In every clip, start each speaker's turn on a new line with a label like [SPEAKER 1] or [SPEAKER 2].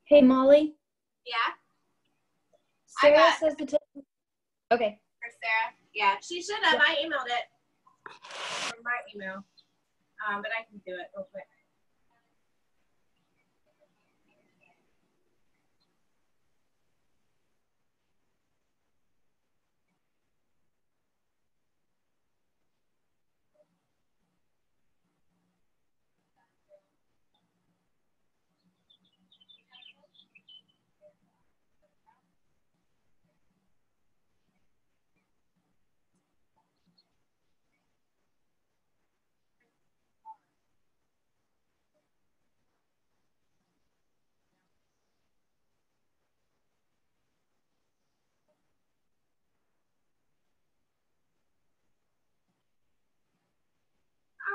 [SPEAKER 1] Hey, Molly.
[SPEAKER 2] Yeah, I
[SPEAKER 1] Sarah
[SPEAKER 2] got
[SPEAKER 1] says to tell. Okay.
[SPEAKER 2] for Sarah. Yeah, she should have. I emailed it from my email, but I can do it real quick.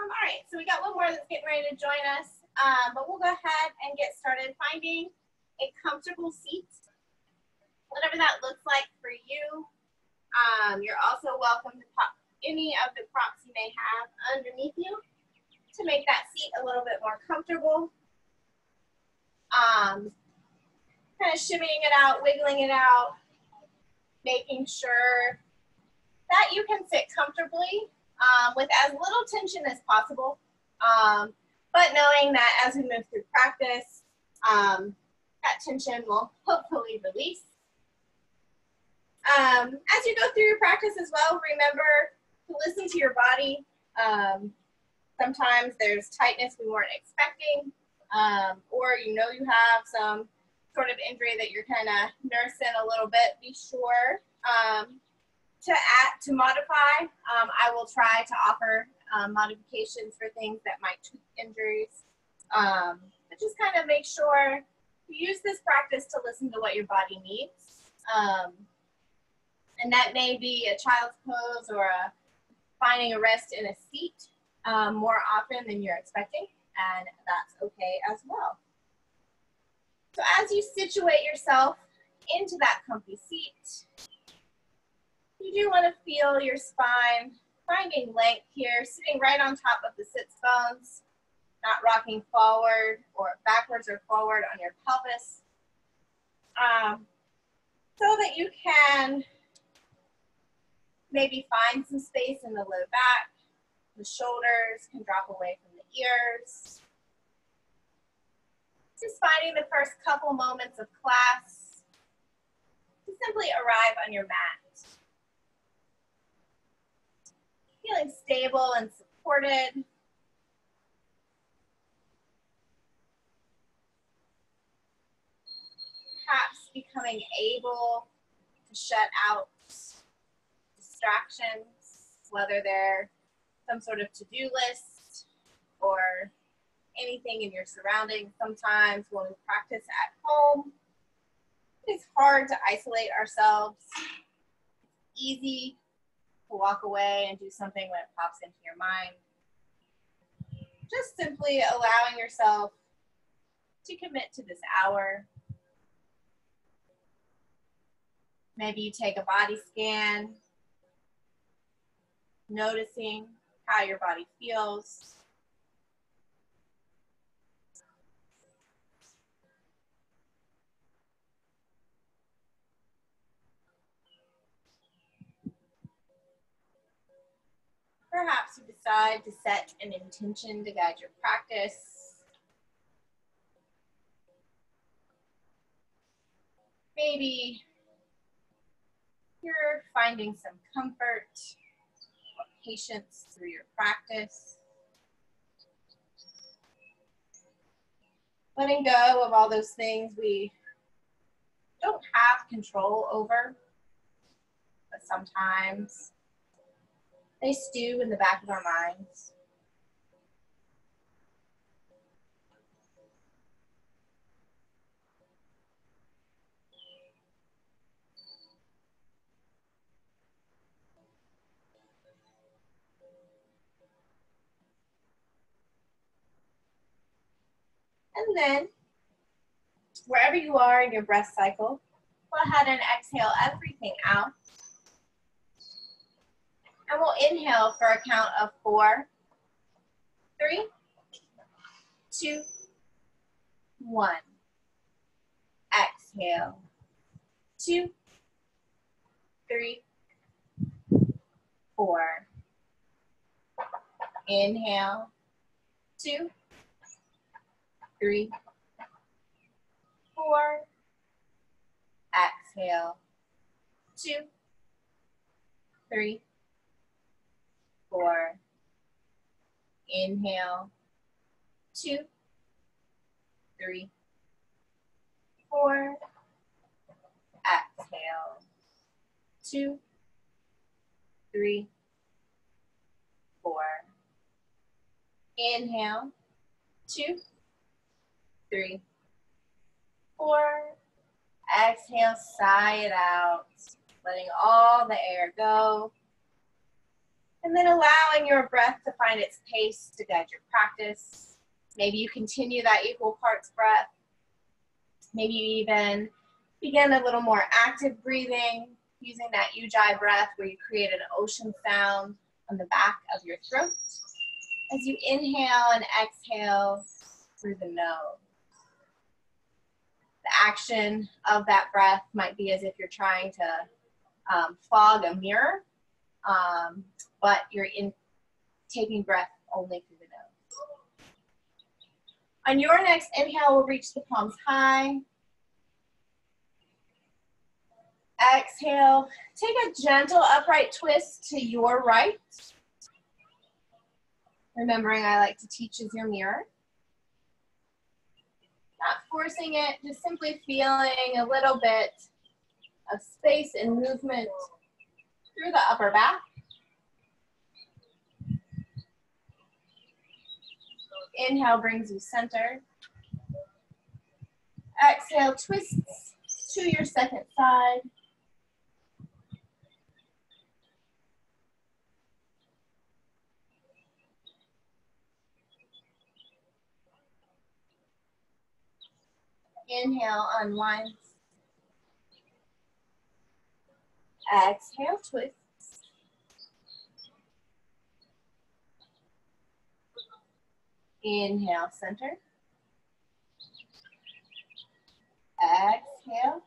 [SPEAKER 2] All right, so we got one more that's getting ready to join us, but we'll go ahead and get started finding a comfortable seat, whatever that looks like for you. You're also welcome to pop any of the props you may have underneath you to make that seat a little bit more comfortable. Kind of shimmying it out, wiggling it out, making sure that you can sit comfortably with as little tension as possible, but knowing that as we move through practice, that tension will hopefully release. As you go through your practice as well, remember to listen to your body. Sometimes there's tightness we weren't expecting, or you know you have some sort of injury that you're kind of nursing a little bit. Be sure to modify. I will try to offer modifications for things that might tweak injuries, but just kind of make sure you use this practice to listen to what your body needs. And that may be a child's pose or finding a rest in a seat more often than you're expecting, and that's okay as well. So as you situate yourself into that comfy seat, you do want to feel your spine finding length here, sitting right on top of the sits bones, not rocking forward or backwards or forward on your pelvis, so that you can maybe find some space in the low back. The shoulders can drop away from the ears. Just finding the first couple moments of class to simply arrive on your mat. Feeling stable and supported. Perhaps becoming able to shut out distractions, whether they're some sort of to-do list or anything in your surroundings. Sometimes when we practice at home, it's hard to isolate ourselves. It's easy to walk away and do something when it pops into your mind. Just simply allowing yourself to commit to this hour. Maybe you take a body scan, noticing how your body feels. Perhaps you decide to set an intention to guide your practice. Maybe you're finding some comfort or patience through your practice. Letting go of all those things we don't have control over, but sometimes they stew in the back of our minds. And then, wherever you are in your breath cycle, go ahead and exhale everything out. And we'll inhale for a count of 4, 3, 2, 1. Exhale. 2, 3, 4. Inhale. 2, 3, 4. Exhale. 2, 3, 4. Inhale. 2, 3, 4. Exhale. 2, 3, 4. Inhale. 2, 3, 4. Exhale, sigh it out, letting all the air go. And then allowing your breath to find its pace to guide your practice. Maybe you continue that equal parts breath. Maybe you even begin a little more active breathing, using that ujjayi breath where you create an ocean sound on the back of your throat as you inhale and exhale through the nose. The action of that breath might be as if you're trying to fog a mirror, but you're taking breath only through the nose. On your next inhale, we'll reach the palms high. Exhale, take a gentle upright twist to your right. Remembering I like to teach as your mirror. Not forcing it, just simply feeling a little bit of space and movement through the upper back. Inhale brings you center. Exhale, twists to your second side. Inhale, unwinds. Exhale, twists. Inhale, center. Exhale.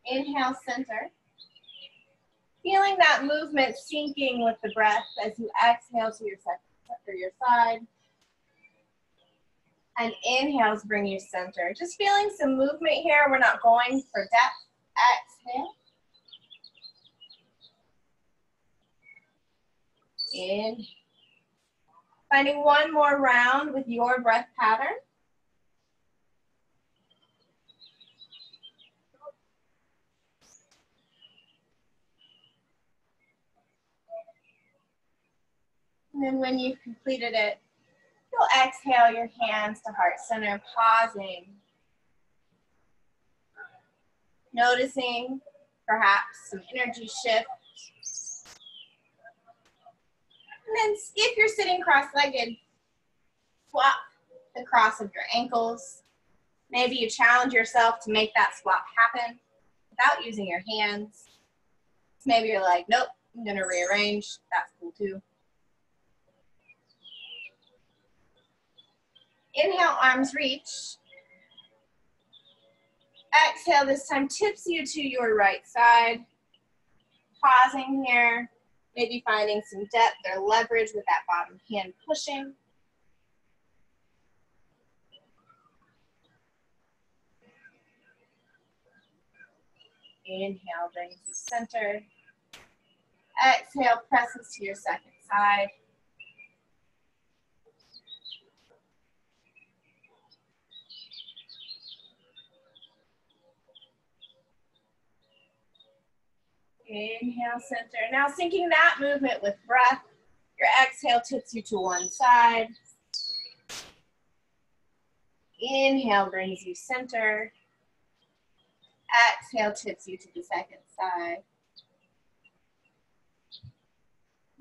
[SPEAKER 2] Inhale, center. Feeling that movement syncing with the breath as you exhale to your side. And inhales bring you center. Just feeling some movement here. We're not going for depth. Exhale. In. Finding one more round with your breath pattern. And then when you've completed it, you'll exhale your hands to heart center, pausing. Noticing perhaps some energy shift. And then if you're sitting cross-legged, swap the cross of your ankles. Maybe you challenge yourself to make that swap happen without using your hands. Maybe you're like, nope, I'm gonna rearrange. That's cool too. Inhale, arms reach. Exhale, this time tips you to your right side. Pausing here. Maybe finding some depth or leverage with that bottom hand pushing. Inhale, brings you center. Exhale, presses to your second side. Inhale, center. Now syncing that movement with breath. Your exhale tips you to one side. Inhale brings you center. Exhale tips you to the second side.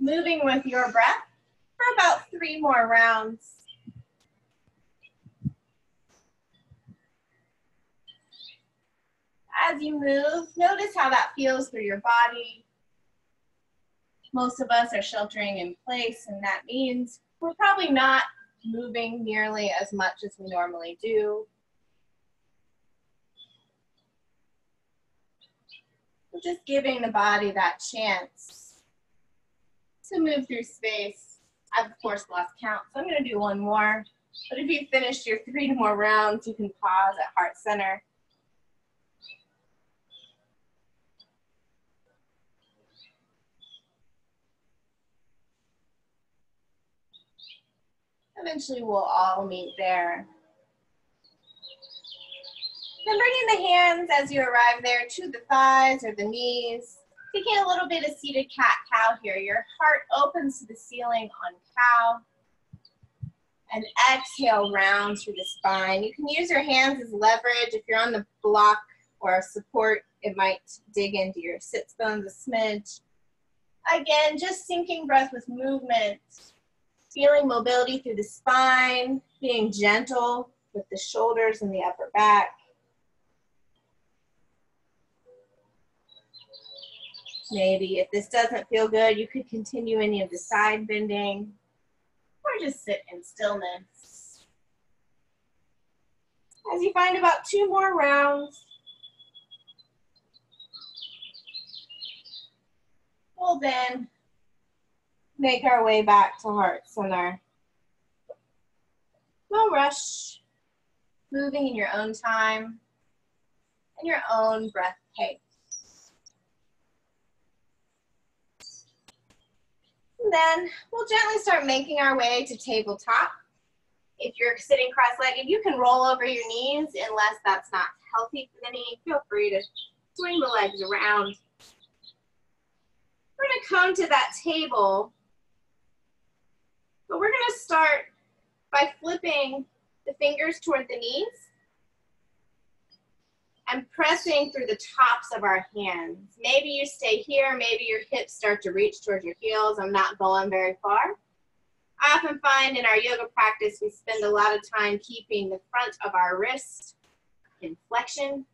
[SPEAKER 2] Moving with your breath for about 3 more rounds. As you move, notice how that feels through your body. Most of us are sheltering in place, and that means we're probably not moving nearly as much as we normally do. We're just giving the body that chance to move through space. I've, of course, lost count, so I'm going to do one more. But if you finished your 3 more rounds, you can pause at heart center. Eventually, we'll all meet there. Then bringing the hands as you arrive there to the thighs or the knees. Taking a little bit of seated cat-cow here. Your heart opens to the ceiling on cow. And exhale, round through the spine. You can use your hands as leverage. If you're on the block or support, it might dig into your sits bones a smidge. Again, just syncing breath with movement. Feeling mobility through the spine. Being gentle with the shoulders and the upper back. Maybe if this doesn't feel good, you could continue any of the side bending. Or just sit in stillness. As you find about 2 more rounds, we'll then make our way back to heart center. No rush, moving in your own time and your own breath pace. And then we'll gently start making our way to tabletop. If you're sitting cross-legged, you can roll over your knees unless that's not healthy for the knee. Feel free to swing the legs around. We're going to come to that table, but we're going to start by flipping the fingers toward the knees and pressing through the tops of our hands. Maybe you stay here, maybe your hips start to reach towards your heels. I'm not going very far. I often find in our yoga practice, we spend a lot of time keeping the front of our wrist in flexion.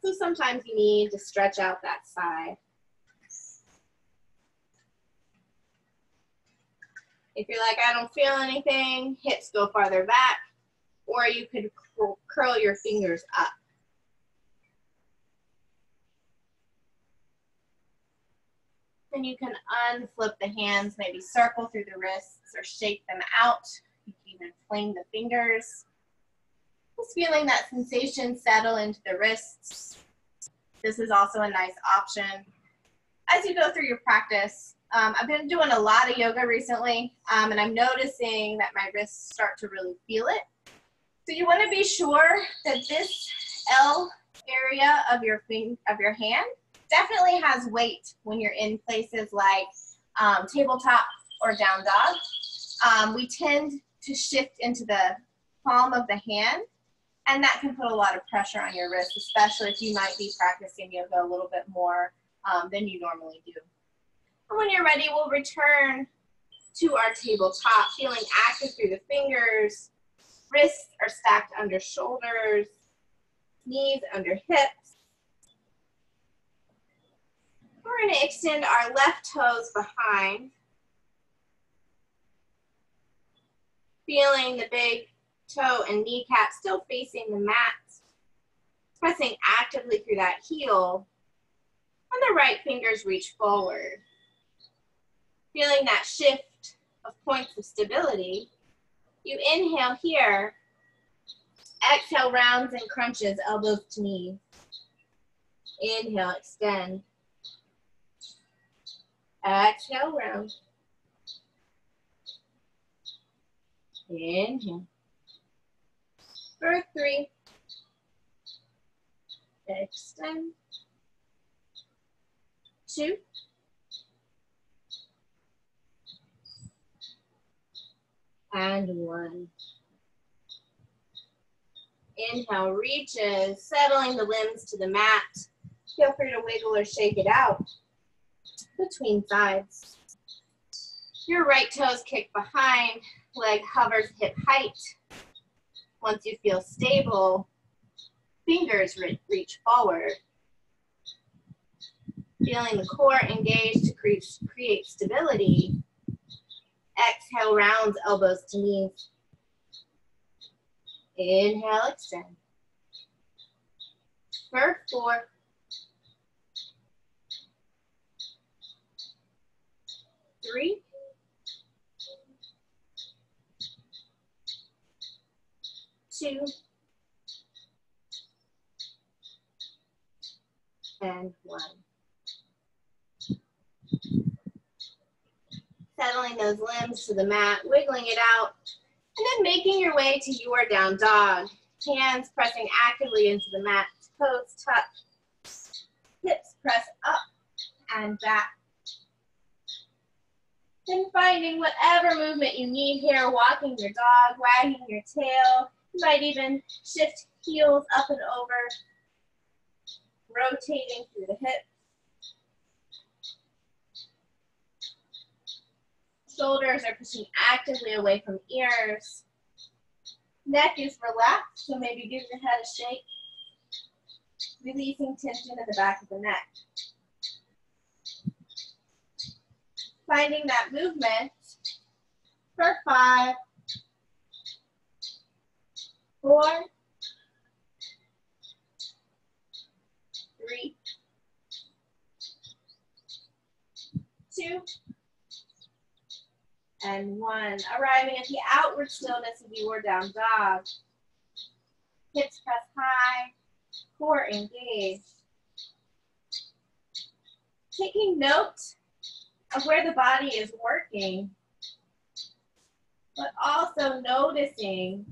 [SPEAKER 2] So sometimes you need to stretch out that side. If you're like, I don't feel anything, hips go farther back, or you could curl your fingers up. Then you can unflip the hands, maybe circle through the wrists or shake them out. You can even fling the fingers. Just feeling that sensation settle into the wrists. This is also a nice option. As you go through your practice, I've been doing a lot of yoga recently, and I'm noticing that my wrists start to really feel it. So you want to be sure that this L area of your hand definitely has weight when you're in places like tabletop or down dog. We tend to shift into the palm of the hand, and that can put a lot of pressure on your wrist, especially if you might be practicing yoga a little bit more than you normally do. And when you're ready, we'll return to our tabletop, feeling active through the fingers. Wrists are stacked under shoulders, knees under hips. We're going to extend our left toes behind, feeling the big toe and kneecap still facing the mat, pressing actively through that heel, and the right fingers reach forward. Feeling that shift of points of stability. You inhale here, exhale, rounds and crunches, elbows to knees. Inhale, extend. Exhale, round. Inhale. For 3. Extend. 2. And 1. Inhale, reaches, settling the limbs to the mat. Feel free to wiggle or shake it out between sides. Your right toes kick behind, leg hovers hip height. Once you feel stable, fingers reach forward. Feeling the core engaged to create stability. Exhale, rounds elbows to knees. Inhale, extend. For 4, 3, 2, and 1. Settling those limbs to the mat, wiggling it out, and then making your way to your down dog. Hands pressing actively into the mat, toes tuck, hips press up and back. Then finding whatever movement you need here, walking your dog, wagging your tail. You might even shift heels up and over, rotating through the hips. Shoulders are pushing actively away from ears. Neck is relaxed, so maybe give your head a shake. Releasing tension in the back of the neck. Finding that movement for 5, 4, 3, 2, and 1. Arriving at the outward stillness of your down dog. Hips press high, core engaged. Taking note of where the body is working, but also noticing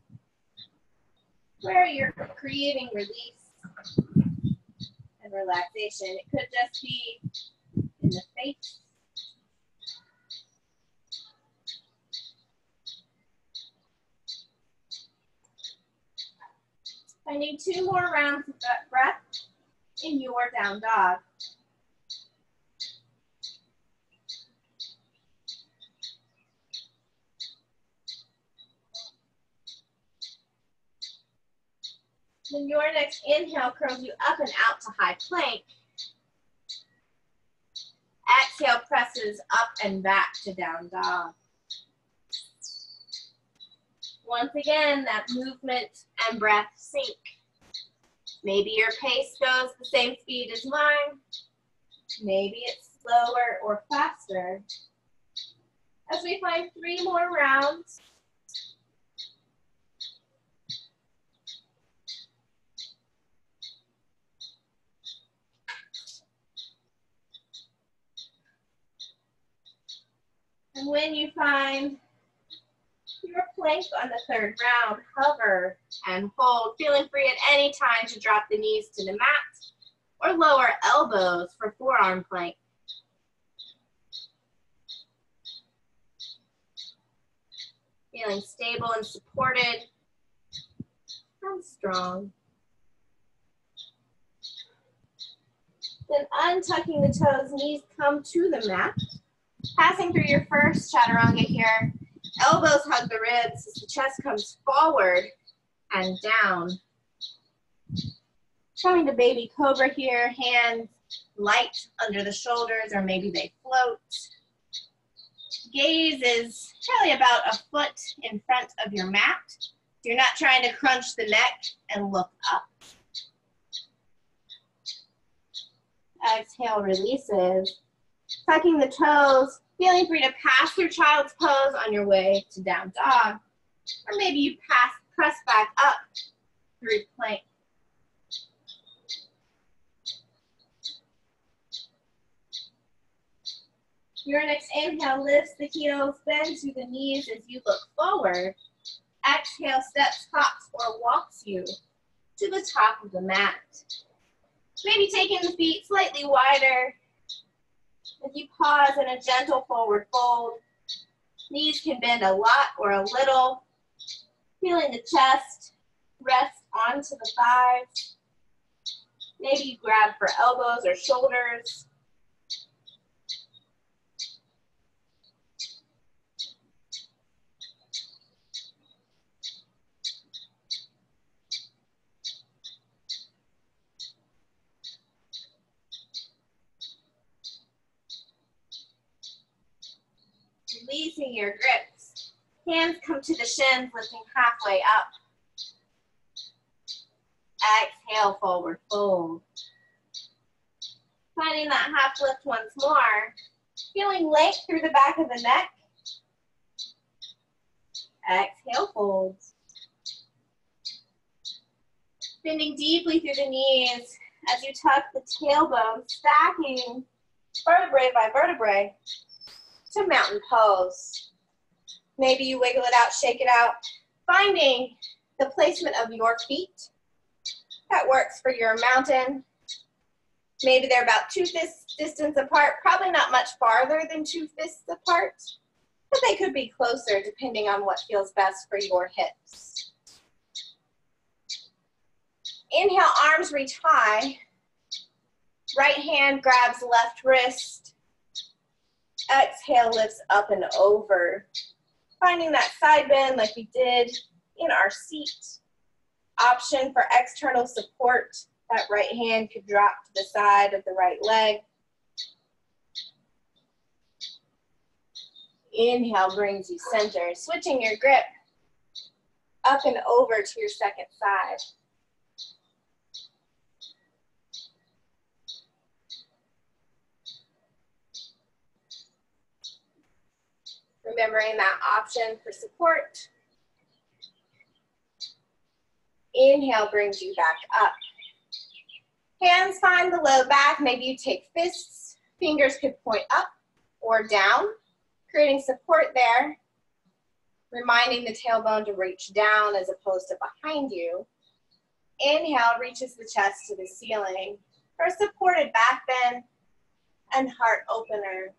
[SPEAKER 2] where you're creating release and relaxation. It could just be in the face. Finding 2 more rounds of that breath in your down dog. Then your next inhale curls you up and out to high plank. Exhale presses up and back to down dog. Once again, that movement and breath sync. Maybe your pace goes the same speed as mine. Maybe it's slower or faster. As we find 3 more rounds. And when you find your plank on the 3rd round, hover and hold, feeling free at any time to drop the knees to the mat or lower elbows for forearm plank. Feeling stable and supported and strong. Then untucking the toes, knees come to the mat. Passing through your first chaturanga here. Elbows hug the ribs as the chest comes forward and down. Coming to baby cobra here, hands light under the shoulders or maybe they float. Gaze is probably about a foot in front of your mat. You're not trying to crunch the neck and look up. Exhale, releases. Tucking the toes, feeling free to pass through child's pose on your way to down dog. Or maybe you press back up through plank. Your next inhale lifts the heels, bend to the knees as you look forward. Exhale, steps, hops, or walks you to the top of the mat. Maybe taking the feet slightly wider. If you pause in a gentle forward fold, knees can bend a lot or a little. Feeling the chest rest onto the thighs. Maybe you grab for elbows or shoulders. releasing your grips. Hands come to the shins, lifting halfway up. Exhale, forward fold. Finding that half lift once more. Feeling length through the back of the neck. Exhale, fold. Bending deeply through the knees as you tuck the tailbone, stacking vertebrae by vertebrae to mountain pose. Maybe you wiggle it out, shake it out, finding the placement of your feet that works for your mountain. Maybe they're about 2 fists distance apart, probably not much farther than 2 fists apart, but they could be closer depending on what feels best for your hips. Inhale, arms reach high. Right hand grabs left wrist. Exhale, lifts up and over. Finding that side bend like we did in our seat. Option for external support. That right hand could drop to the side of the right leg. Inhale brings you center. Switching your grip up and over to your second side. Remembering that option for support. Inhale brings you back up. Hands find the low back. Maybe you take fists. Fingers could point up or down, creating support there. Reminding the tailbone to reach down as opposed to behind you. Inhale reaches the chest to the ceiling for a supported back bend and heart opener.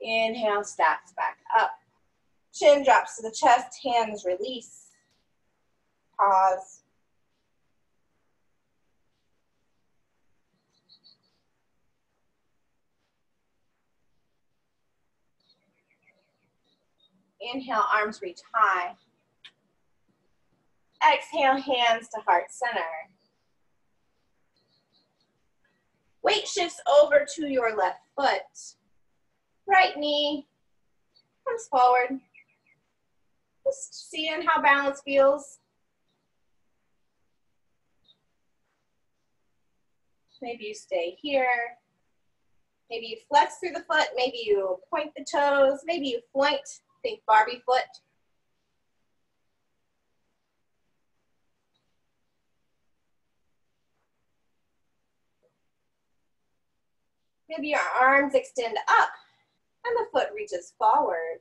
[SPEAKER 2] Inhale, stacks back up. Chin drops to the chest, hands release. Pause. Inhale, arms reach high. Exhale, hands to heart center. Weight shifts over to your left foot. Right knee comes forward. Just seeing how balance feels. Maybe you stay here. Maybe you flex through the foot. Maybe you point the toes. Maybe you point. Think Barbie foot. Maybe your arms extend up and the foot reaches forward.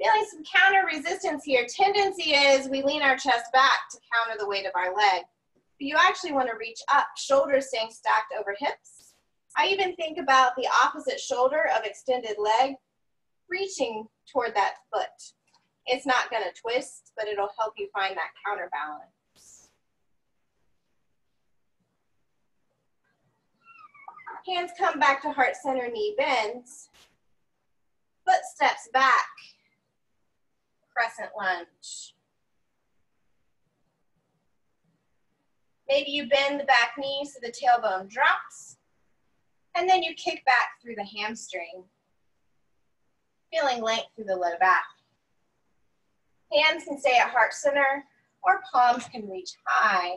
[SPEAKER 2] Feeling some counter resistance here. Tendency is we lean our chest back to counter the weight of our leg. But you actually want to reach up, shoulders staying stacked over hips. I even think about the opposite shoulder of extended leg, reaching toward that foot. It's not going to twist, but it'll help you find that counterbalance. Hands come back to heart center, knee bends. Foot steps back, crescent lunge. Maybe you bend the back knee so the tailbone drops, and then you kick back through the hamstring, feeling length through the low back. Hands can stay at heart center, or palms can reach high.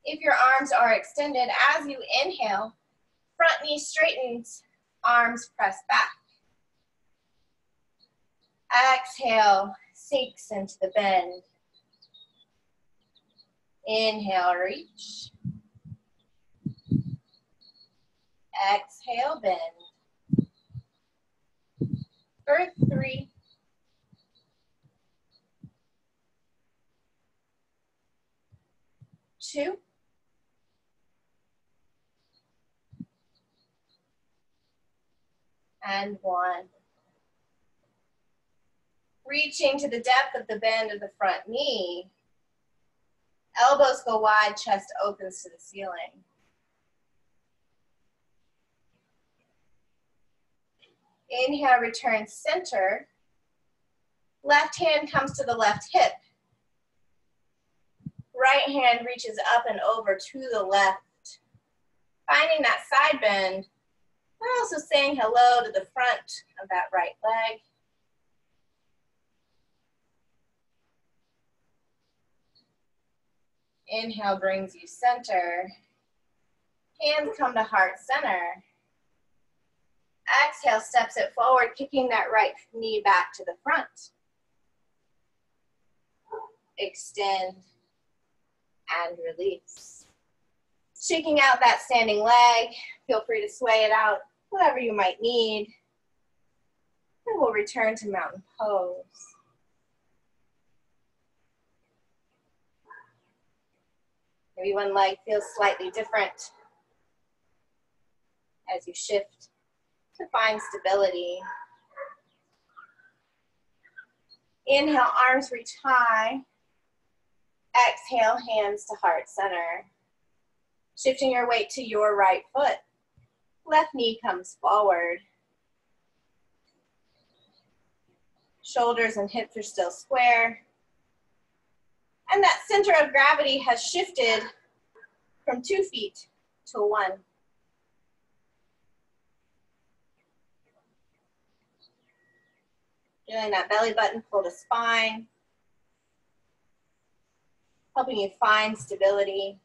[SPEAKER 2] If your arms are extended, as you inhale, front knee straightens, arms press back. Exhale, sinks into the bend. Inhale, reach. Exhale, bend. For 3. 2. And 1. Reaching to the depth of the bend of the front knee. Elbows go wide, chest opens to the ceiling. Inhale, return center. Left hand comes to the left hip. right hand reaches up and over to the left, finding that side bend. We're also saying hello to the front of that right leg. Inhale brings you center. Hands come to heart center. Exhale steps it forward, kicking that right knee back to the front. Extend and release. Shaking out that standing leg. Feel free to sway it out, whatever you might need. And we'll return to mountain pose. Maybe one leg feels slightly different as you shift to find stability. Inhale, arms reach high. Exhale, hands to heart center. Shifting your weight to your right foot. Left knee comes forward. Shoulders and hips are still square. And that center of gravity has shifted from 2 feet to 1. Feeling that belly button pull to spine. Helping you find stability.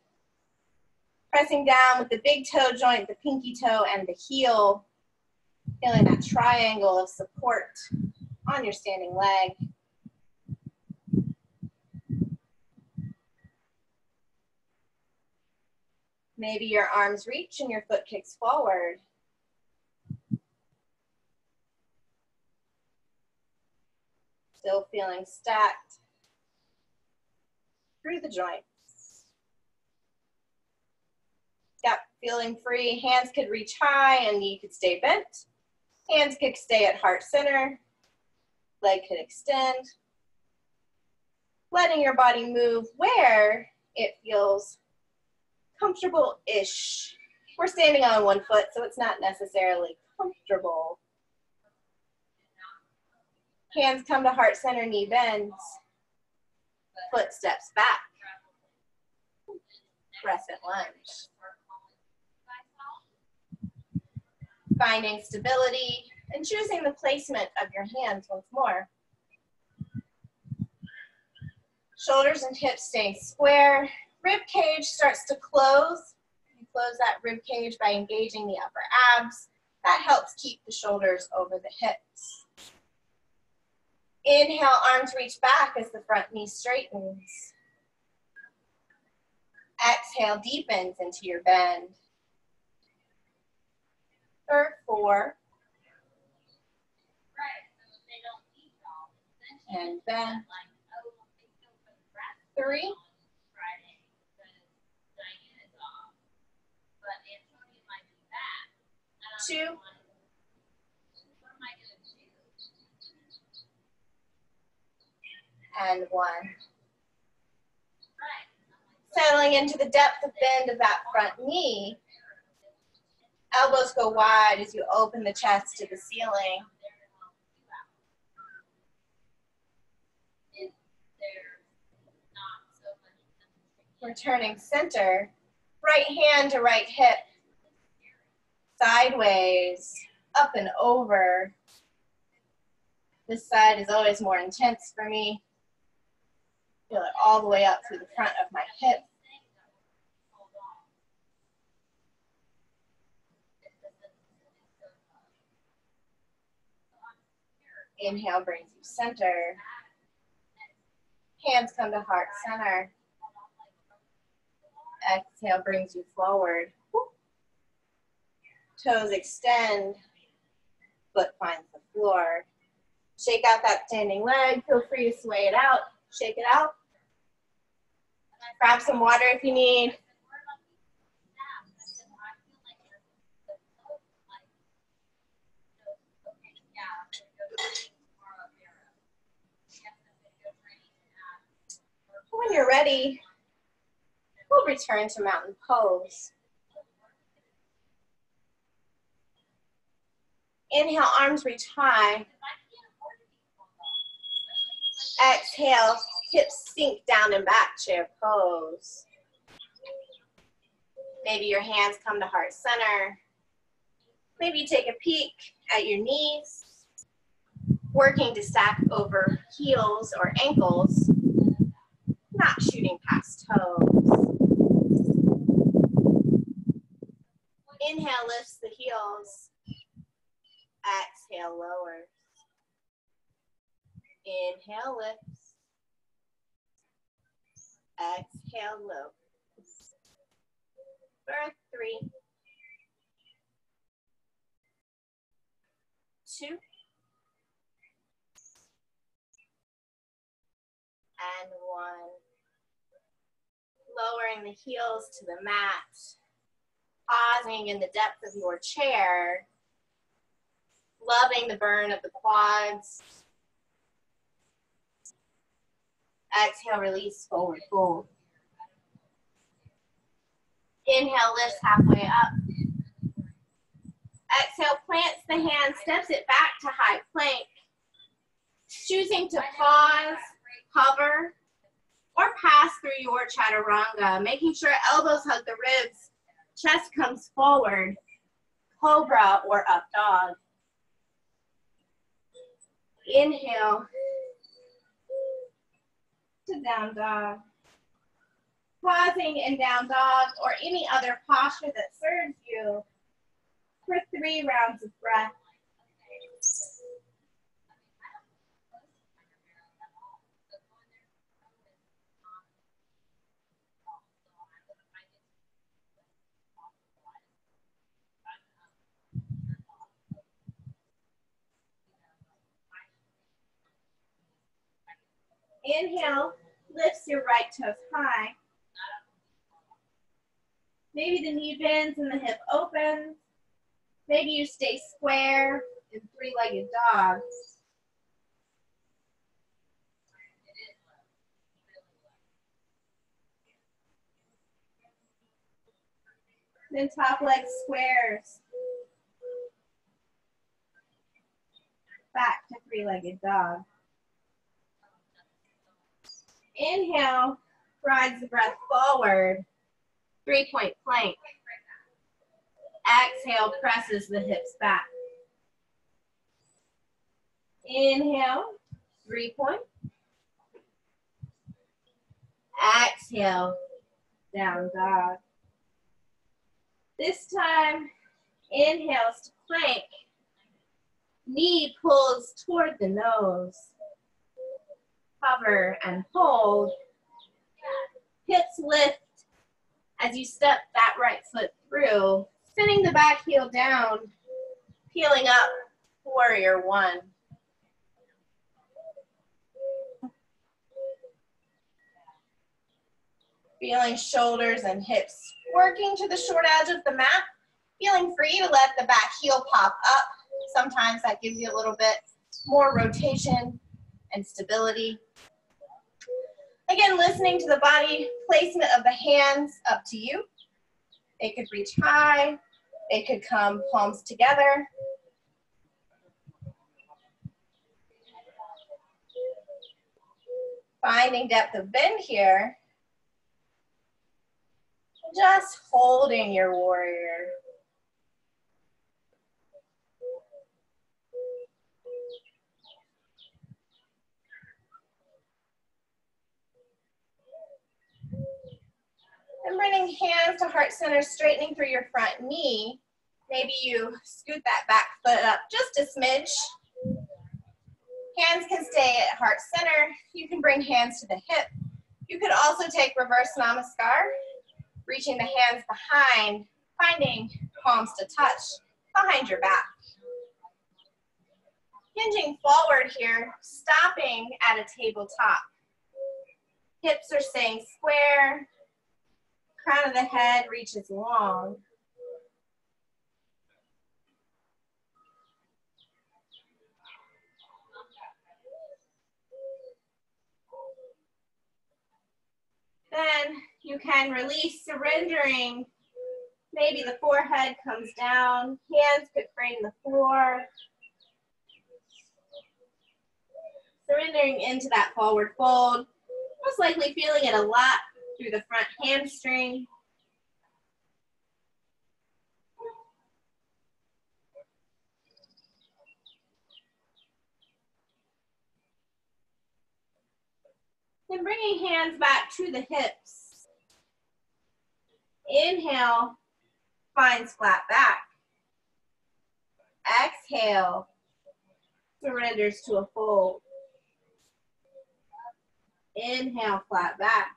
[SPEAKER 2] Pressing down with the big toe joint, the pinky toe, and the heel. Feeling that triangle of support on your standing leg. Maybe your arms reach and your foot kicks forward. Still feeling stacked through the joints. Yep, feeling free. Hands could reach high and knee could stay bent. Hands could stay at heart center. Leg could extend. Letting your body move where it feels comfortable-ish. We're standing on 1 foot, so it's not necessarily comfortable. Hands come to heart center, knee bends. Foot steps back. Crescent lunge. Finding stability and choosing the placement of your hands once more. Shoulders and hips stay square. Rib cage starts to close. You close that rib cage by engaging the upper abs. That helps keep the shoulders over the hips. Inhale, arms reach back as the front knee straightens. Exhale, deepens into your bend. Third, 4. And bend. 3. 2. And 1. Settling into the depth of bend of that front knee. Elbows go wide as you open the chest to the ceiling. Returning center. Right hand to right hip. Sideways, up and over. This side is always more intense for me. Feel it all the way up through the front of my hip. Inhale brings you center. Hands come to heart center. Exhale brings you forward. Toes extend. Foot finds the floor. Shake out that standing leg. Feel free to sway it out. Shake it out. Grab some water if you need. When you're ready, we'll return to mountain pose. Inhale, arms reach high. Exhale, hips sink down and back, chair pose. Maybe your hands come to heart center. Maybe you take a peek at your knees, working to stack over heels or ankles, not shooting past toes. Inhale lifts the heels. Exhale lowers. Inhale lifts. Exhale lowers. For 3, 2, and 1. Lowering the heels to the mat. Pausing in the depth of your chair. Loving the burn of the quads. Exhale, release, forward fold. Inhale, lifts halfway up. Exhale, plants the hand, steps it back to high plank. Choosing to pause, hover, or pass through your chaturanga, making sure elbows hug the ribs, chest comes forward, cobra or up dog. Inhale to down dog. Pausing in down dog or any other posture that serves you for 3 rounds of breath. Inhale, lifts your right toes high. Maybe the knee bends and the hip opens. Maybe you stay square in 3-legged dogs. Then top leg squares. Back to 3-legged dog. Inhale, rides the breath forward. 3-point plank. Exhale, presses the hips back. Inhale, 3-point. Exhale, down dog. This time, inhales to plank. Knee pulls toward the nose. Hover and hold. Hips lift as you step that right foot through, spinning the back heel down, peeling up, warrior 1. Feeling shoulders and hips working to the short edge of the mat, feeling free to let the back heel pop up. Sometimes that gives you a little bit more rotation and stability. Again, listening to the body, placement of the hands up to you. They could reach high, they could come palms together. Finding depth of bend here. Just holding your warrior. And bringing hands to heart center, straightening through your front knee. Maybe you scoot that back foot up just a smidge. Hands can stay at heart center. You can bring hands to the hip. You could also take reverse namaskar, reaching the hands behind, finding palms to touch behind your back. Hinging forward here, stopping at a tabletop. Hips are staying square. Crown of the head reaches long. Then you can release, surrendering. Maybe the forehead comes down. Hands could frame the floor. Surrendering into that forward fold. Most likely feeling it a lot through the front hamstring. Then bringing hands back to the hips. Inhale, finds flat back. Exhale, surrenders to a fold. Inhale, flat back.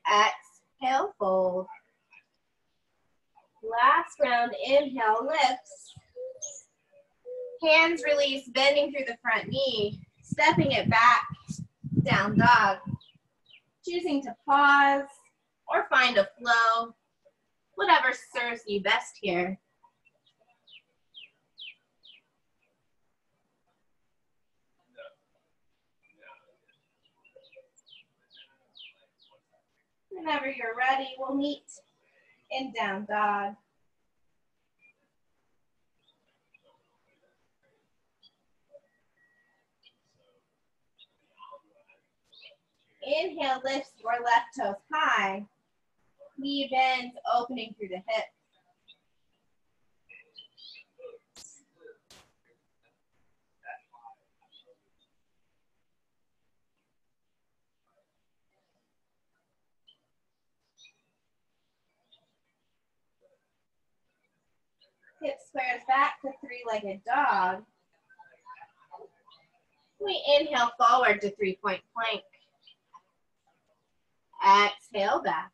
[SPEAKER 2] Exhale, fold. Last round, inhale, lifts. Hands release, bending through the front knee, stepping it back, down dog. Choosing to pause or find a flow, whatever serves you best here. Whenever you're ready, we'll meet in down dog. Inhale, lifts your left toes high. Knee bends, opening through the hips. Hip squares back to three-legged dog. We inhale forward to three-point plank. Exhale back.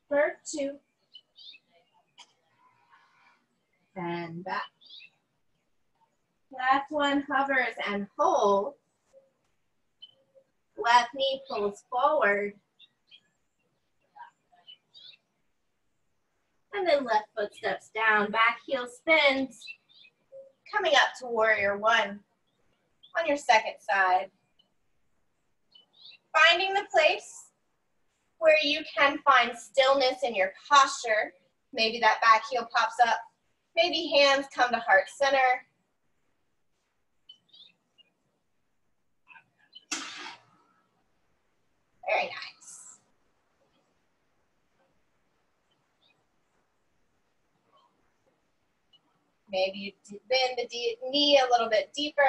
[SPEAKER 2] For two. And back. Last one hovers and holds. Left knee pulls forward. And then left foot steps down, back heel spins. Coming up to warrior one on your second side. Finding the place where you can find stillness in your posture. Maybe that back heel pops up. Maybe hands come to heart center. Very nice. Maybe you bend the knee a little bit deeper.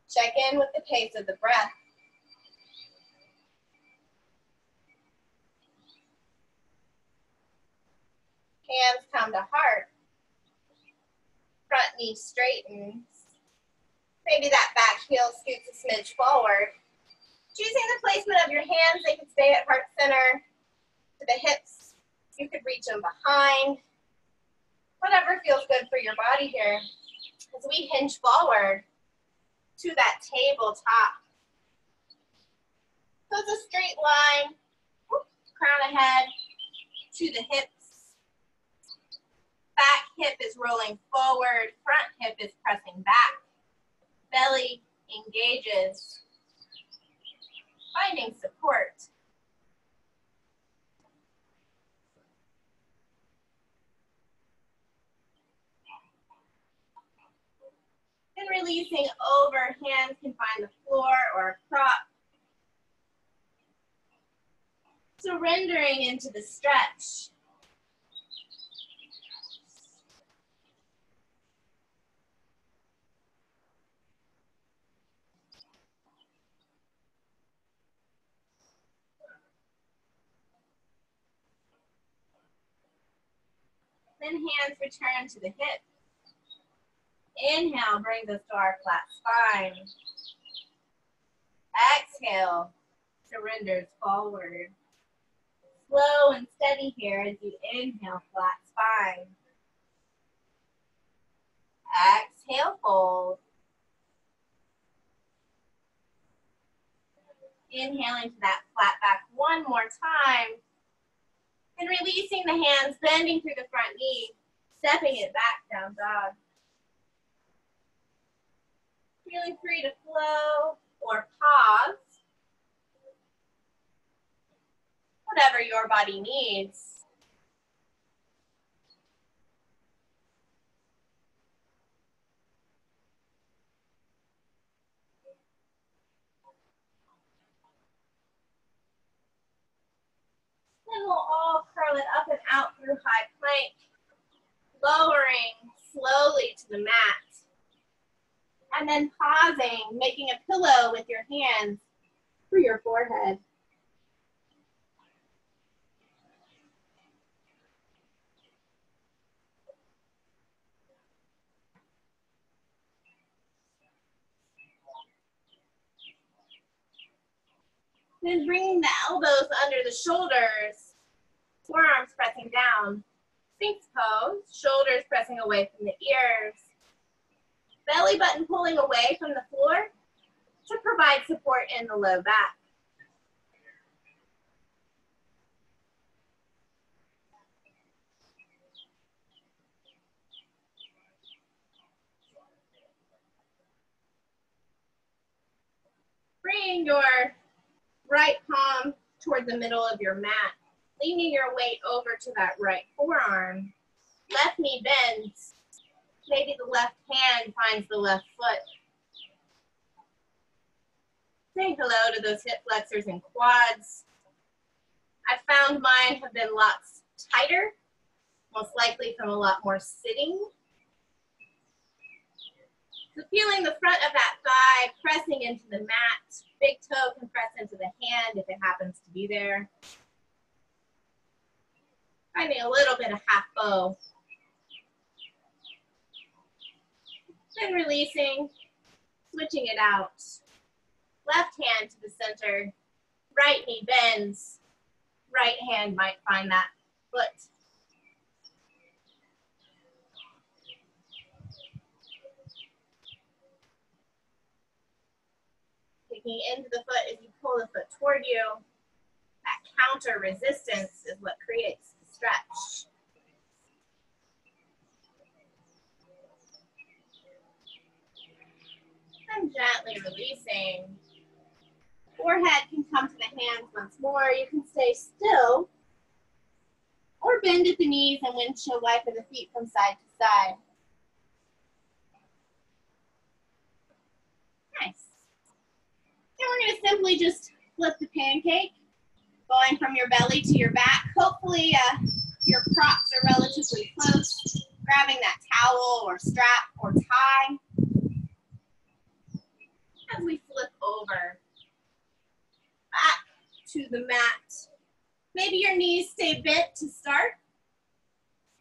[SPEAKER 2] Check in with the pace of the breath. Hands come to heart. Front knee straightens. Maybe that back heel scoots a smidge forward. Choosing the placement of your hands, they can stay at heart center. To the hips, you could reach them behind. Whatever feels good for your body here. As we hinge forward to that tabletop. So it's a straight line. Crown ahead to the hips. Back hip is rolling forward. Front hip is pressing back. Belly engages. Finding support. And releasing over, hands can find the floor or a prop. Surrendering into the stretch. Then hands return to the hips. Inhale, brings us to our flat spine. Exhale, surrenders forward. Slow and steady here as you inhale, flat spine. Exhale, fold. Inhaling to that flat back one more time. And releasing the hands, bending through the front knee, stepping it back, down dog. Feeling free to flow or pause. Whatever your body needs. point, lowering slowly to the mat, and then pausing, making a pillow with your hands for your forehead. Then bringing the elbows under the shoulders, forearms pressing down. Sphinx pose, shoulders pressing away from the ears. Belly button pulling away from the floor to provide support in the low back. Bringing your right palm toward the middle of your mat, leaning your weight over to that right forearm. Left knee bends. Maybe the left hand finds the left foot. Say hello to those hip flexors and quads. I found mine have been lots tighter, most likely from a lot more sitting. So feeling the front of that thigh pressing into the mat. Big toe can press into the hand if it happens to be there. Finding a little bit of half bow. Then releasing, switching it out. Left hand to the center. Right knee bends. Right hand might find that foot. Taking into the foot as you pull the foot toward you. That counter resistance is what creates the stretch. And gently releasing. Forehead can come to the hands once more. You can stay still or bend at the knees and windshield wiper the feet from side to side. Nice. And we're going to simply just flip the pancake, going from your belly to your back. Hopefully your props are relatively close. Grabbing that towel or strap or tie. As we flip over, back to the mat. Maybe your knees stay bent to start.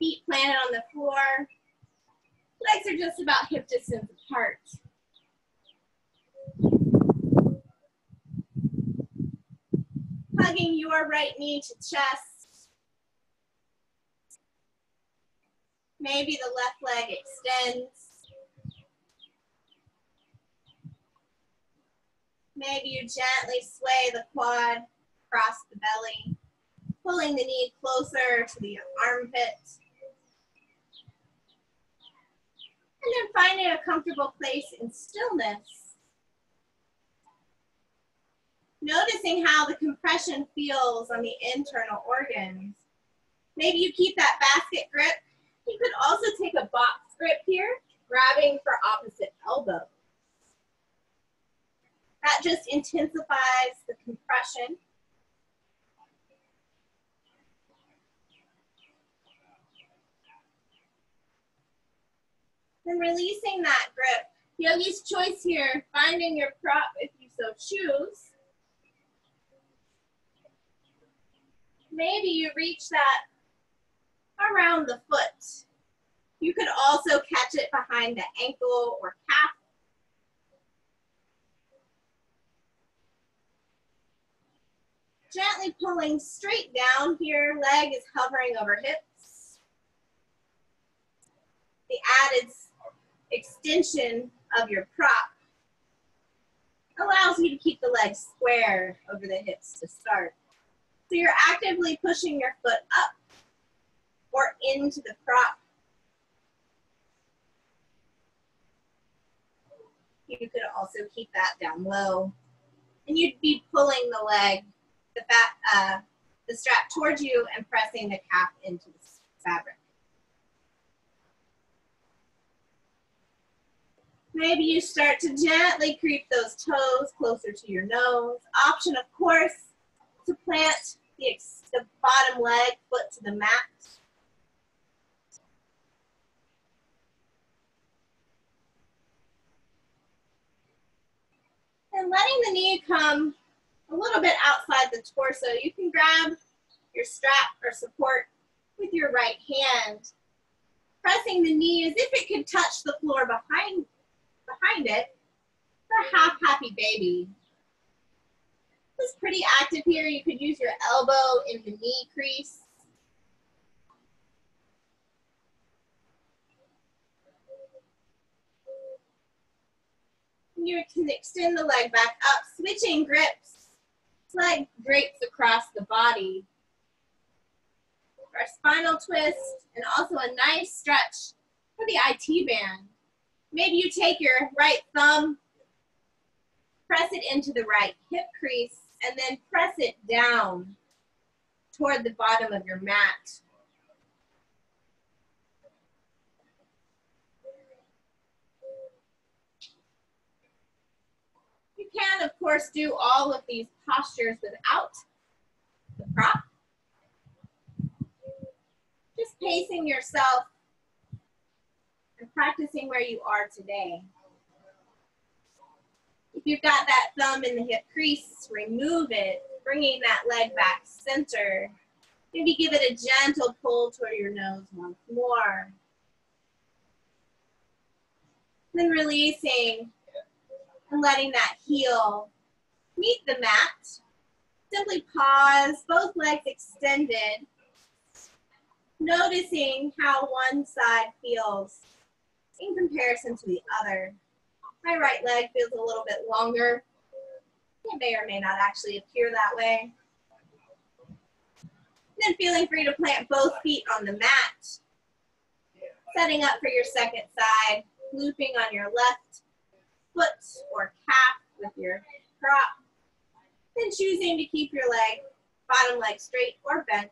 [SPEAKER 2] Feet planted on the floor. Legs are just about hip distance apart. Hugging your right knee to chest. Maybe the left leg extends. Maybe you gently sway the quad across the belly, pulling the knee closer to the armpit. And then finding a comfortable place in stillness. Noticing how the compression feels on the internal organs. Maybe you keep that basket grip. You could also take a box grip here, grabbing for opposite elbow. That just intensifies the compression. Then releasing that grip. Yogi's choice here, finding your prop if you so choose. Maybe you reach that around the foot. You could also catch it behind the ankle or calf. Gently pulling straight down here, leg is hovering over hips. The added extension of your prop allows you to keep the legs square over the hips to start. So you're actively pushing your foot up or into the prop. You could also keep that down low. And you'd be pulling the leg, the strap towards you and pressing the calf into the fabric. Maybe you start to gently creep those toes closer to your nose. Option, of course, to plant the bottom leg, foot to the mat. And letting the knee come a little bit outside the torso, you can grab your strap or support with your right hand, pressing the knee as if it could touch the floor behind it for a half happy baby. This is pretty active here. You could use your elbow in the knee crease. You can extend the leg back up, switching grips. Leg drapes across the body. For a spinal twist, and also a nice stretch for the IT band. Maybe you take your right thumb, press it into the right hip crease, and then press it down toward the bottom of your mat. You can, of course, do all of these postures without the prop. Just pacing yourself and practicing where you are today. If you've got that thumb in the hip crease, remove it, bringing that leg back center. Maybe give it a gentle pull toward your nose once more. Then releasing and letting that heel meet the mat. Simply pause, both legs extended, noticing how one side feels in comparison to the other. My right leg feels a little bit longer. It may or may not actually appear that way. Then feeling free to plant both feet on the mat. Setting up for your second side, looping on your left foot or calf with your prop. Then choosing to keep your leg, bottom leg straight or bent.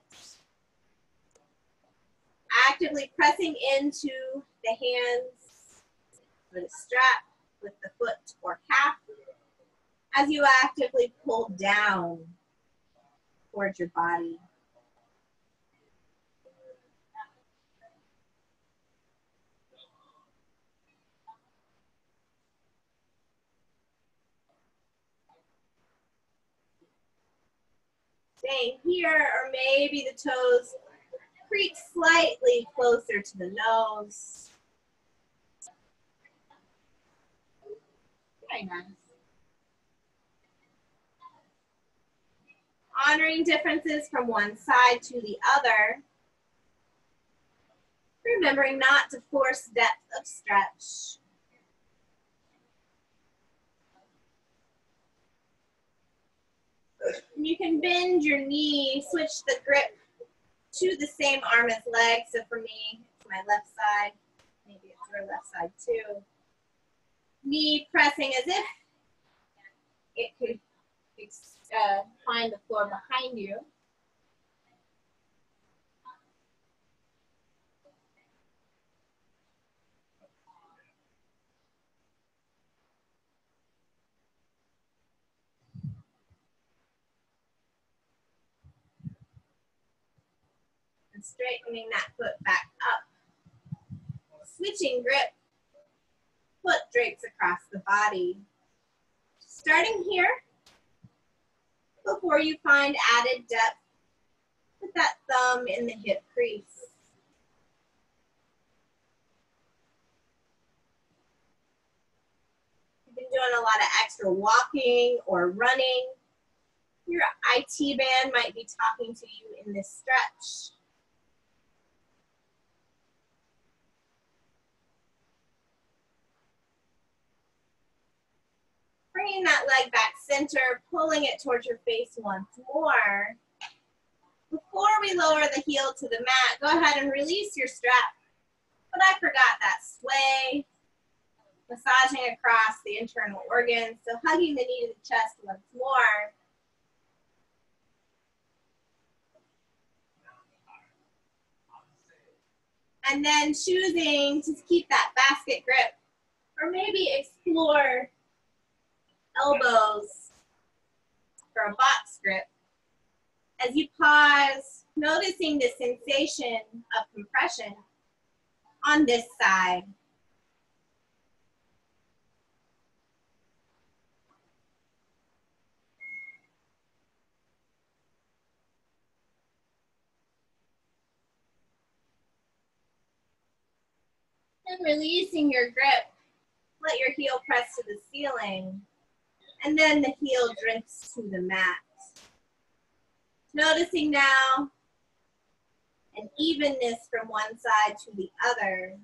[SPEAKER 2] Actively pressing into the hands or the strap with the foot or calf as you actively pull down towards your body. Staying here, or maybe the toes creep slightly closer to the nose. Very nice. Honoring differences from one side to the other. Remembering not to force depth of stretch. You can bend your knee, switch the grip to the same arm as leg. So for me, it's my left side. Maybe it's your left side too. Knee pressing as if it could find the floor behind you. And straightening that foot back up. Switching grip. Foot drapes across the body. Starting here, before you find added depth with that thumb in the hip crease. You've been doing a lot of extra walking or running. Your IT band might be talking to you in this stretch. Bringing that leg back center, pulling it towards your face once more. Before we lower the heel to the mat, go ahead and release your strap. But I forgot that sway, massaging across the internal organs. So hugging the knee to the chest once more. And then choosing to keep that basket grip, or maybe explore elbows for a box grip. As you pause, noticing the sensation of compression on this side. And releasing your grip, let your heel press to the ceiling, and then the heel drifts to the mat. Noticing now an evenness from one side to the other.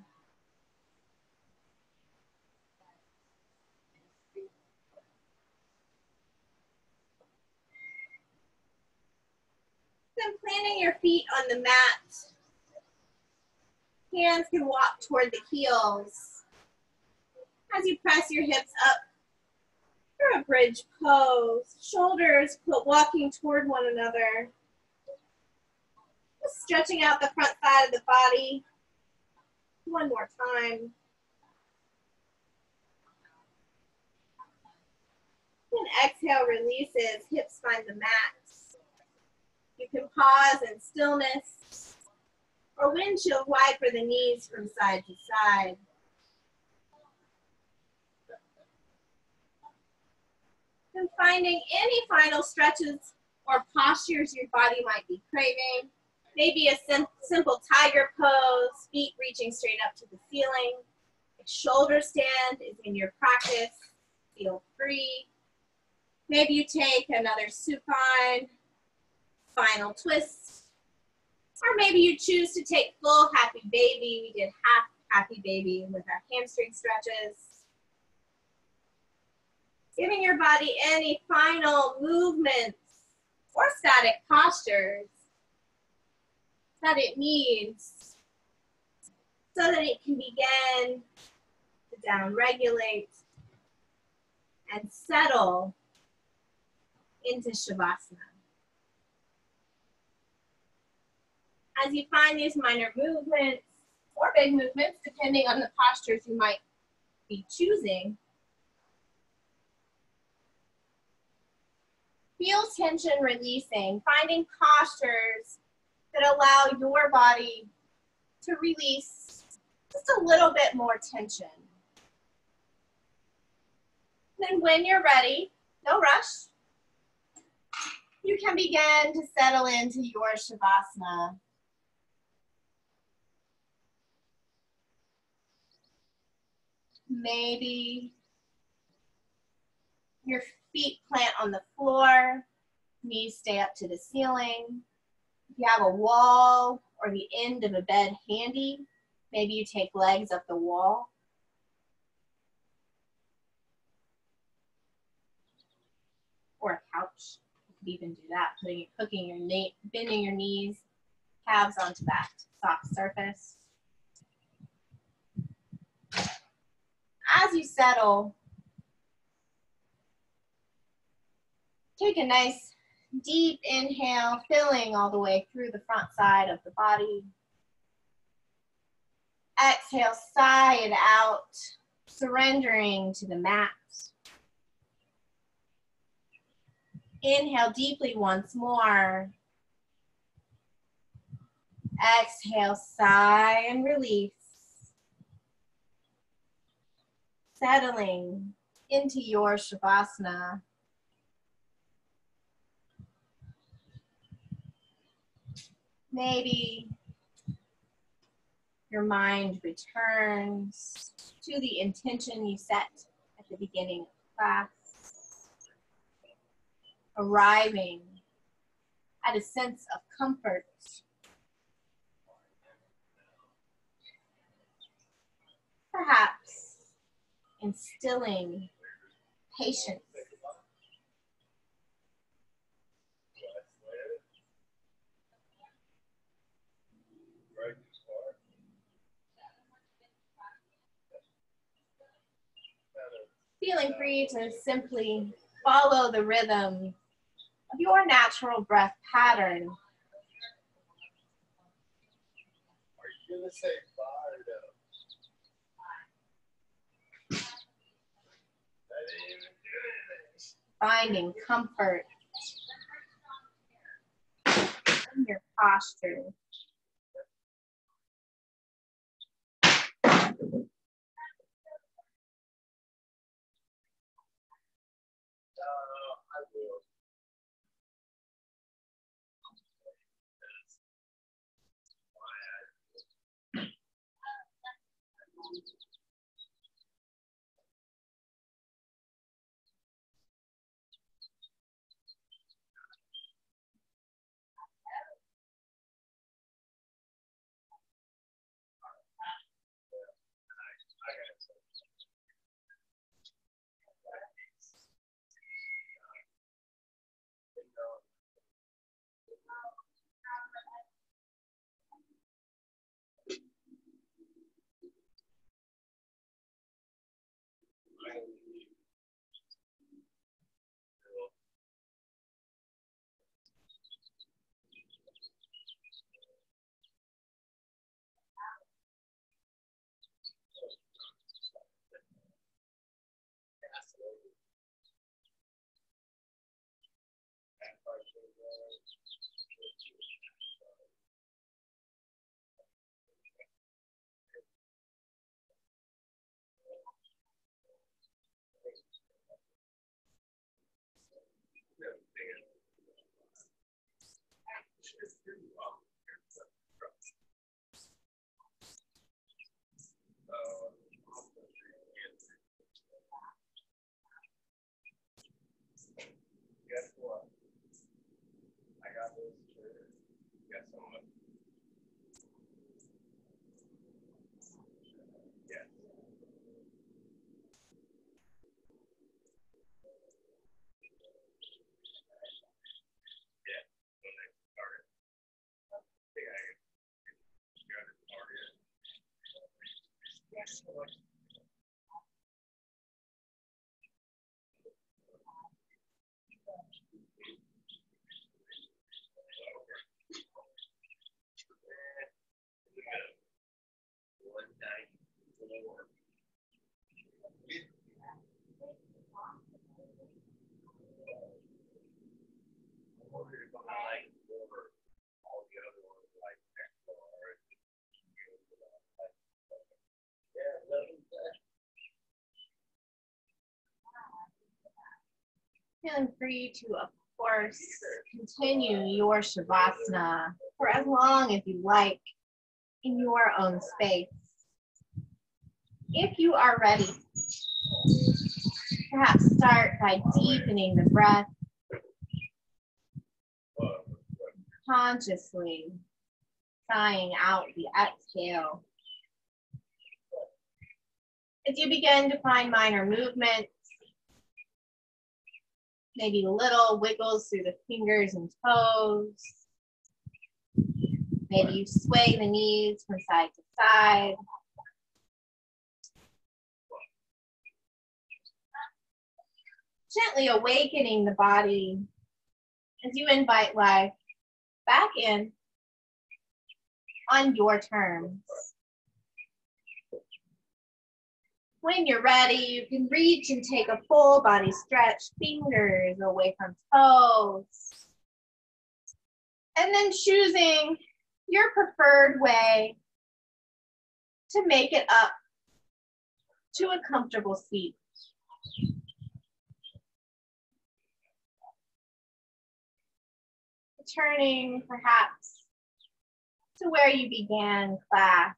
[SPEAKER 2] Then planting your feet on the mat. Hands can walk toward the heels. As you press your hips up for a bridge pose, shoulders walking toward one another. Just stretching out the front side of the body. One more time. And exhale, releases, hips find the mat. You can pause in stillness or windshield wiper the knees from side to side. And finding any final stretches or postures your body might be craving. Maybe a simple tiger pose, feet reaching straight up to the ceiling. A shoulder stand is in your practice. Feel free. Maybe you take another supine, final twist. Or maybe you choose to take full happy baby. We did half happy baby with our hamstring stretches. Giving your body any final movements or static postures that it needs so that it can begin to down-regulate and settle into Shavasana. As you find these minor movements or big movements, depending on the postures you might be choosing, feel tension releasing, finding postures that allow your body to release just a little bit more tension. Then when you're ready, no rush, you can begin to settle into your Shavasana. Maybe your feet plant on the floor, knees stay up to the ceiling. If you have a wall or the end of a bed handy, maybe you take legs up the wall. Or a couch. You could even do that, bending your knees, calves onto that soft surface. As you settle, take a nice deep inhale, filling all the way through the front side of the body. Exhale, sigh it out, surrendering to the mat. Inhale deeply once more. Exhale, sigh and release. Settling into your Shavasana. Maybe your mind returns to the intention you set at the beginning of class, arriving at a sense of comfort. Perhaps instilling patience. Feeling free to simply follow the rhythm of your natural breath pattern. Are you going to say finding comfort in your posture.
[SPEAKER 3] Guess what? I got this. Guess what? Yeah. Yeah. When they started, I think I got it started. Guess what? One night before. I wanted to go like over all the other ones like XR. Yeah,
[SPEAKER 2] Feeling free to, of course, continue your Shavasana for as long as you like in your own space. If you are ready, perhaps start by deepening the breath, consciously sighing out the exhale. As you begin to find minor movements, maybe little wiggles through the fingers and toes. Maybe you sway the knees from side to side. Gently awakening the body as you invite life back in on your terms. When you're ready, you can reach and take a full body stretch, fingers away from toes. And then choosing your preferred way to make it up to a comfortable seat. Returning perhaps to where you began class.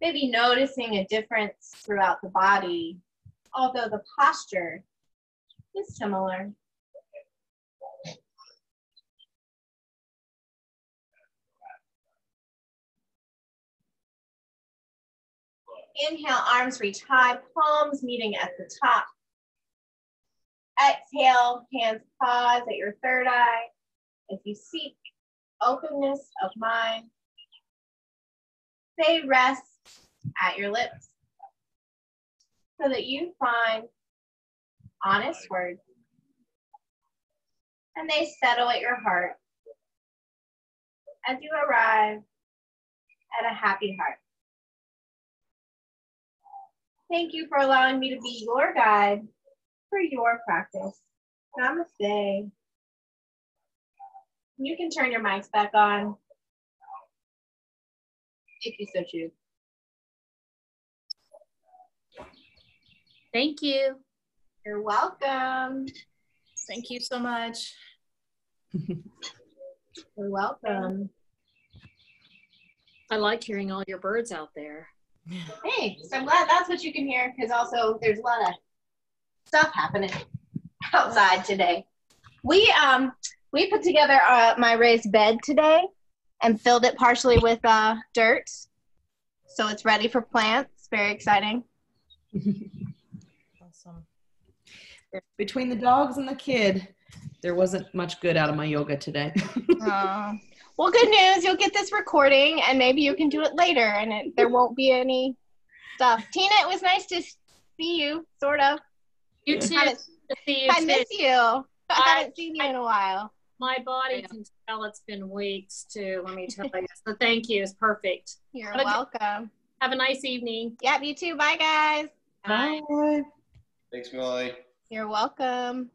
[SPEAKER 2] Maybe noticing a difference throughout the body, although the posture is similar. Inhale, arms reach high, palms meeting at the top. Exhale, hands pause at your third eye as you seek openness of mind. Say rest at your lips so that you find honest words and they settle at your heart as you arrive at a happy heart. Thank you for allowing me to be your guide for your practice. Namaste. You can turn your mics back on if you so choose.
[SPEAKER 4] Thank you.
[SPEAKER 2] You're welcome.
[SPEAKER 4] Thank you so much.
[SPEAKER 2] You're welcome.
[SPEAKER 4] I like hearing all your birds out there.
[SPEAKER 2] Hey, so I'm glad that's what you can hear, because also there's a lot of stuff happening outside today. We put together my raised bed today and filled it partially with dirt, so it's ready for plants. Very exciting.
[SPEAKER 5] Awesome. Between the dogs and the kid, there wasn't much good out of my yoga today.
[SPEAKER 2] Well, good news. You'll get this recording, and maybe you can do it later, and there won't be any stuff. Tina, it was nice to see you, sort of.
[SPEAKER 4] You too.
[SPEAKER 2] I miss you. I haven't seen you in a while.
[SPEAKER 4] My body can tell it's been weeks, too, let me tell you. So thank you. It's perfect.
[SPEAKER 2] You're welcome.
[SPEAKER 4] Have a nice evening.
[SPEAKER 2] Yep, you too. Bye, guys.
[SPEAKER 5] Bye.
[SPEAKER 3] Thanks, Molly.
[SPEAKER 2] You're welcome.